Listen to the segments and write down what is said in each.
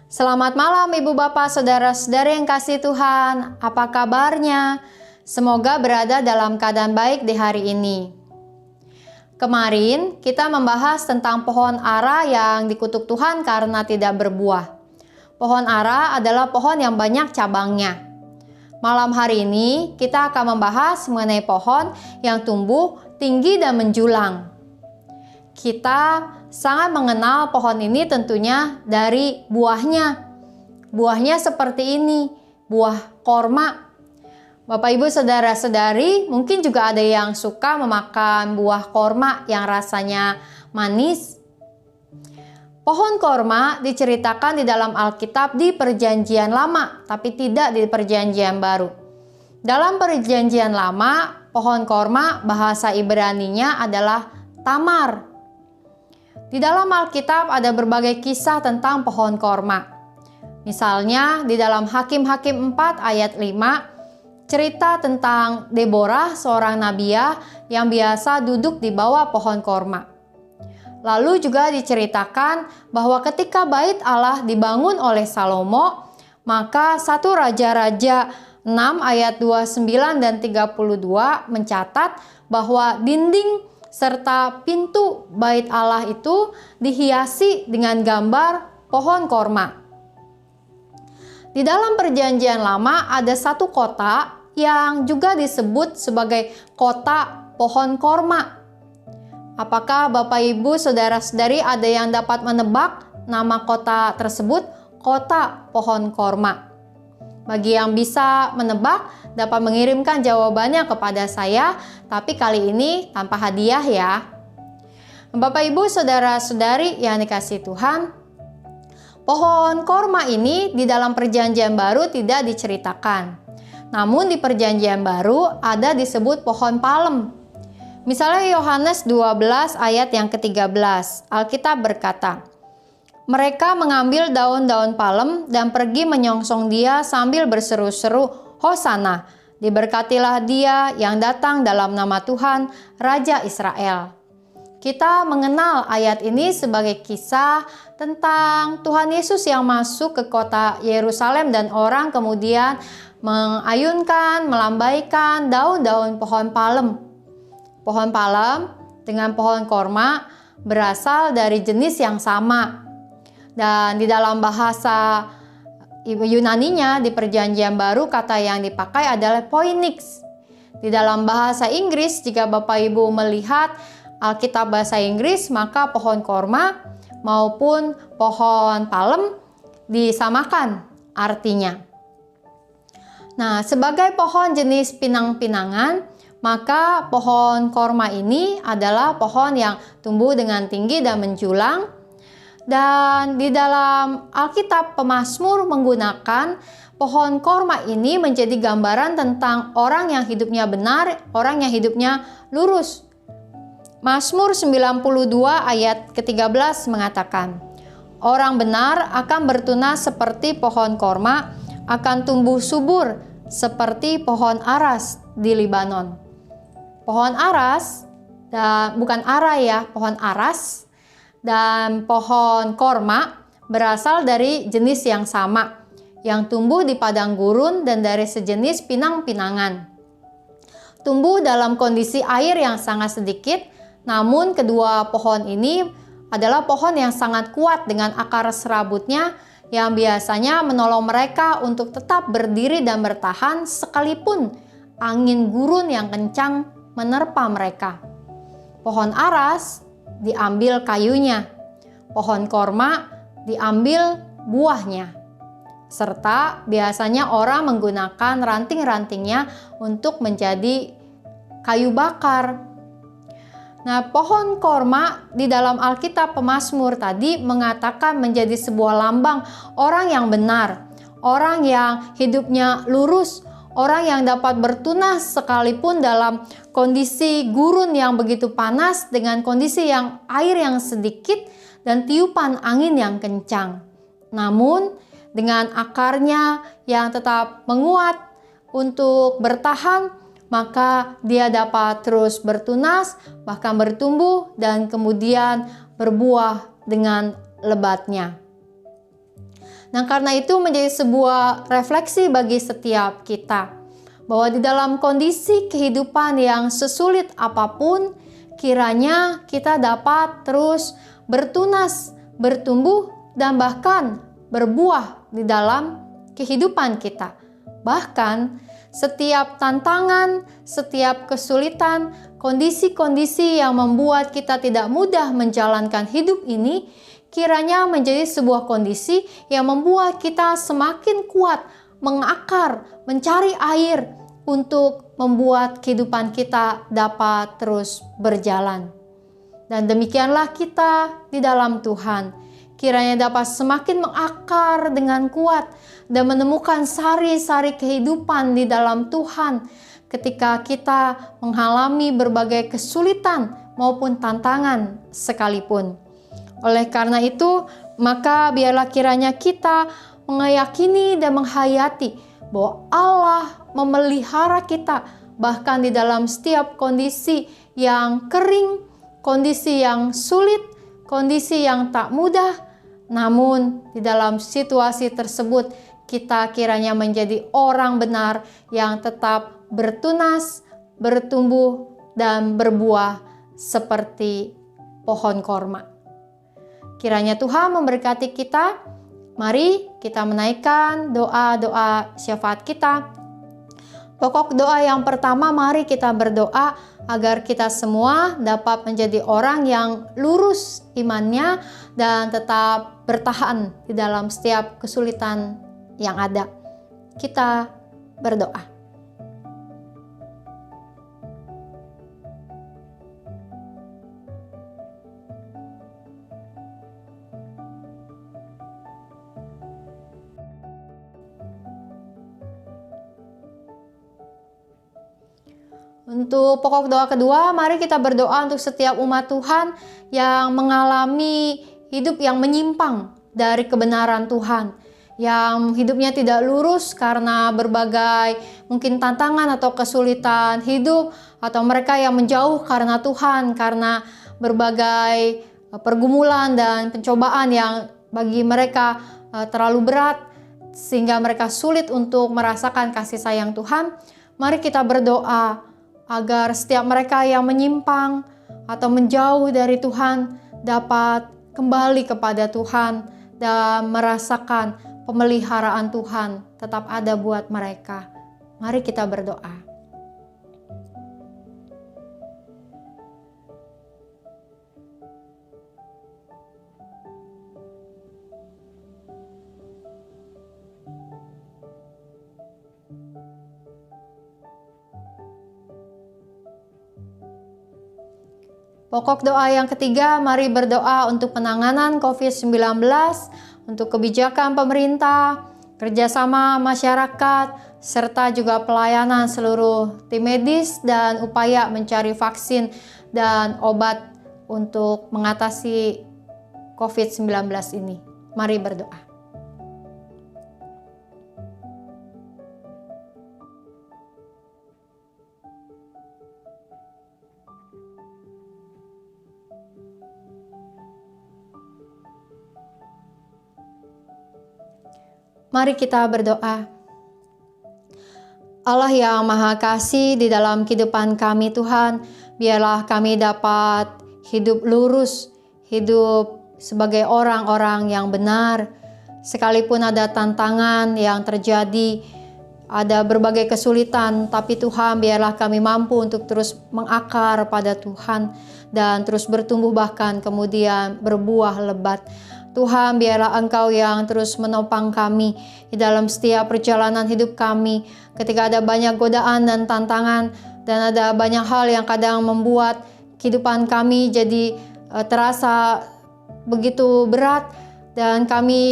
Selamat malam Ibu Bapak Saudara-saudari yang kasih Tuhan. Apa kabarnya? Semoga berada dalam keadaan baik di hari ini. Kemarin kita membahas tentang pohon ara yang dikutuk Tuhan karena tidak berbuah. Pohon ara adalah pohon yang banyak cabangnya. Malam hari ini kita akan membahas mengenai pohon yang tumbuh tinggi dan menjulang. Kita sangat mengenal pohon ini tentunya dari buahnya. Buahnya seperti ini, buah korma. Bapak Ibu Saudara-saudari, mungkin juga ada yang suka memakan buah korma yang rasanya manis. Pohon korma diceritakan di dalam Alkitab di Perjanjian Lama, tapi tidak di Perjanjian Baru. Dalam Perjanjian Lama, pohon korma bahasa Ibraninya adalah tamar. Di dalam Alkitab ada berbagai kisah tentang pohon korma. Misalnya di dalam Hakim-Hakim 4 ayat 5, cerita tentang Deborah, seorang nabiah yang biasa duduk di bawah pohon korma. Lalu juga diceritakan bahwa ketika Bait Allah dibangun oleh Salomo, maka 1 Raja-Raja 6 ayat 29 dan 32 mencatat bahwa dinding serta pintu Bait Allah itu dihiasi dengan gambar pohon korma. Di dalam Perjanjian Lama ada satu kota yang juga disebut sebagai kota pohon korma. Apakah Bapak Ibu Saudara-saudari ada yang dapat menebak nama kota tersebut? Kota pohon korma. Bagi yang bisa menebak, dapat mengirimkan jawabannya kepada saya, tapi kali ini tanpa hadiah ya. Bapak Ibu Saudara-saudari yang dikasihi Tuhan, pohon korma ini di dalam Perjanjian Baru tidak diceritakan. Namun di Perjanjian Baru ada disebut pohon palem. Misalnya Yohanes 12 ayat yang ke-13, Alkitab berkata, mereka mengambil daun-daun palem dan pergi menyongsong dia sambil berseru-seru, Hosana, diberkatilah dia yang datang dalam nama Tuhan, Raja Israel. Kita mengenal ayat ini sebagai kisah tentang Tuhan Yesus yang masuk ke kota Yerusalem dan orang kemudian mengayunkan, melambaikan daun-daun pohon palem. Pohon palem dengan pohon korma berasal dari jenis yang sama. Dan di dalam bahasa Yunaninya di Perjanjian Baru kata yang dipakai adalah poinix. Di dalam bahasa Inggris jika Bapak Ibu melihat Alkitab bahasa Inggris maka pohon korma maupun pohon palem disamakan artinya. Nah, sebagai pohon jenis pinang-pinangan, maka pohon korma ini adalah pohon yang tumbuh dengan tinggi dan menjulang. Dan di dalam Alkitab Pemazmur menggunakan pohon korma ini menjadi gambaran tentang orang yang hidupnya benar, orang yang hidupnya lurus. Mazmur 92 ayat ke-13 mengatakan, orang benar akan bertunas seperti pohon korma, akan tumbuh subur seperti pohon aras di Libanon. Pohon aras, bukan ara ya, pohon aras dan pohon korma berasal dari jenis yang sama, yang tumbuh di padang gurun dan dari sejenis pinang-pinangan. Tumbuh dalam kondisi air yang sangat sedikit, namun kedua pohon ini adalah pohon yang sangat kuat dengan akar serabutnya yang biasanya menolong mereka untuk tetap berdiri dan bertahan sekalipun angin gurun yang kencang menerpa mereka. Pohon aras diambil kayunya, pohon korma diambil buahnya, serta biasanya orang menggunakan ranting-rantingnya untuk menjadi kayu bakar. Nah, pohon korma di dalam Alkitab Pemazmur tadi mengatakan menjadi sebuah lambang orang yang benar, orang yang hidupnya lurus, orang yang dapat bertunas sekalipun dalam kondisi gurun yang begitu panas dengan kondisi yang air yang sedikit dan tiupan angin yang kencang. Namun dengan akarnya yang tetap menguat untuk bertahan, maka dia dapat terus bertunas, bahkan bertumbuh dan kemudian berbuah dengan lebatnya. Nah, karena itu menjadi sebuah refleksi bagi setiap kita, bahwa di dalam kondisi kehidupan yang sesulit apapun, kiranya kita dapat terus bertunas, bertumbuh, dan bahkan berbuah di dalam kehidupan kita. Bahkan setiap tantangan, setiap kesulitan, kondisi-kondisi yang membuat kita tidak mudah menjalankan hidup ini, kiranya menjadi sebuah kondisi yang membuat kita semakin kuat mengakar, mencari air untuk membuat kehidupan kita dapat terus berjalan. Dan demikianlah kita di dalam Tuhan. Kiranya dapat semakin mengakar dengan kuat dan menemukan sari-sari kehidupan di dalam Tuhan ketika kita mengalami berbagai kesulitan maupun tantangan sekalipun. Oleh karena itu, maka biarlah kiranya kita meyakini dan menghayati bahwa Allah memelihara kita bahkan di dalam setiap kondisi yang kering, kondisi yang sulit, kondisi yang tak mudah. Namun di dalam situasi tersebut kita kiranya menjadi orang benar yang tetap bertunas, bertumbuh, dan berbuah seperti pohon korma. Kiranya Tuhan memberkati kita. Mari kita menaikkan doa-doa syafaat kita. Pokok doa yang pertama, mari kita berdoa agar kita semua dapat menjadi orang yang lurus imannya dan tetap bertahan di dalam setiap kesulitan yang ada. Kita berdoa. Untuk pokok doa kedua, mari kita berdoa untuk setiap umat Tuhan yang mengalami hidup yang menyimpang dari kebenaran Tuhan, yang hidupnya tidak lurus karena berbagai mungkin tantangan atau kesulitan hidup, atau mereka yang menjauh karena Tuhan, karena berbagai pergumulan dan pencobaan yang bagi mereka terlalu berat sehingga mereka sulit untuk merasakan kasih sayang Tuhan. Mari kita berdoa agar setiap mereka yang menyimpang atau menjauh dari Tuhan dapat kembali kepada Tuhan dan merasakan pemeliharaan Tuhan tetap ada buat mereka. Mari kita berdoa. Pokok doa yang ketiga, mari berdoa untuk penanganan COVID-19, untuk kebijakan pemerintah, kerjasama masyarakat, serta juga pelayanan seluruh tim medis dan upaya mencari vaksin dan obat untuk mengatasi COVID-19 ini. Mari berdoa. Mari kita berdoa. Allah yang Maha Kasih, di dalam kehidupan kami Tuhan, biarlah kami dapat hidup lurus, hidup sebagai orang-orang yang benar. Sekalipun ada tantangan yang terjadi, ada berbagai kesulitan, tapi Tuhan biarlah kami mampu untuk terus mengakar pada Tuhan dan terus bertumbuh bahkan kemudian berbuah lebat. Tuhan, biarlah Engkau yang terus menopang kami di dalam setiap perjalanan hidup kami. Ketika ada banyak godaan dan tantangan, dan ada banyak hal yang kadang membuat kehidupan kami jadi terasa begitu berat, dan kami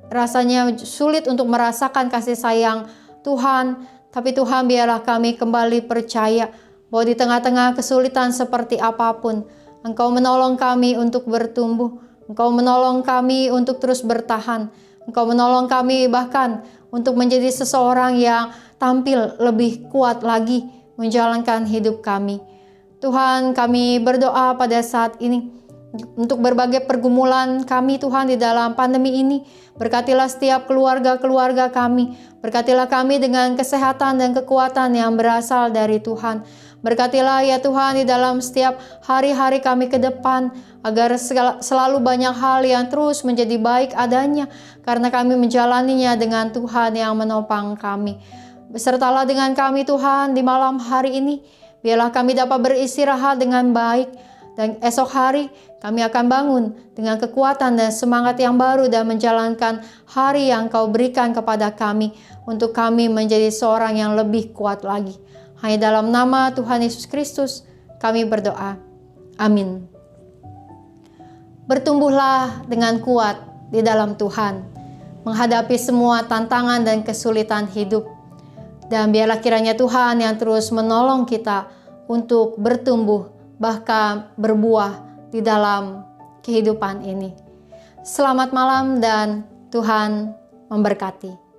rasanya sulit untuk merasakan kasih sayang Tuhan. Tapi Tuhan, biarlah kami kembali percaya bahwa di tengah-tengah kesulitan seperti apapun, Engkau menolong kami untuk bertumbuh. Engkau menolong kami untuk terus bertahan. Engkau menolong kami bahkan untuk menjadi seseorang yang tampil lebih kuat lagi menjalankan hidup kami. Tuhan, kami berdoa pada saat ini, untuk berbagai pergumulan kami Tuhan di dalam pandemi ini. Berkatilah setiap keluarga-keluarga kami. Berkatilah kami dengan kesehatan dan kekuatan yang berasal dari Tuhan. Berkatilah ya Tuhan di dalam setiap hari-hari kami ke depan, agar selalu banyak hal yang terus menjadi baik adanya, karena kami menjalaninya dengan Tuhan yang menopang kami. Besertalah dengan kami Tuhan di malam hari ini. Biarlah kami dapat beristirahat dengan baik, dan esok hari kami akan bangun dengan kekuatan dan semangat yang baru dan menjalankan hari yang Kau berikan kepada kami, untuk kami menjadi seorang yang lebih kuat lagi. Hanya dalam nama Tuhan Yesus Kristus kami berdoa. Amin. Bertumbuhlah dengan kuat di dalam Tuhan, menghadapi semua tantangan dan kesulitan hidup. Dan biarlah kiranya Tuhan yang terus menolong kita untuk bertumbuh, bahkan berbuah di dalam kehidupan ini. Selamat malam dan Tuhan memberkati.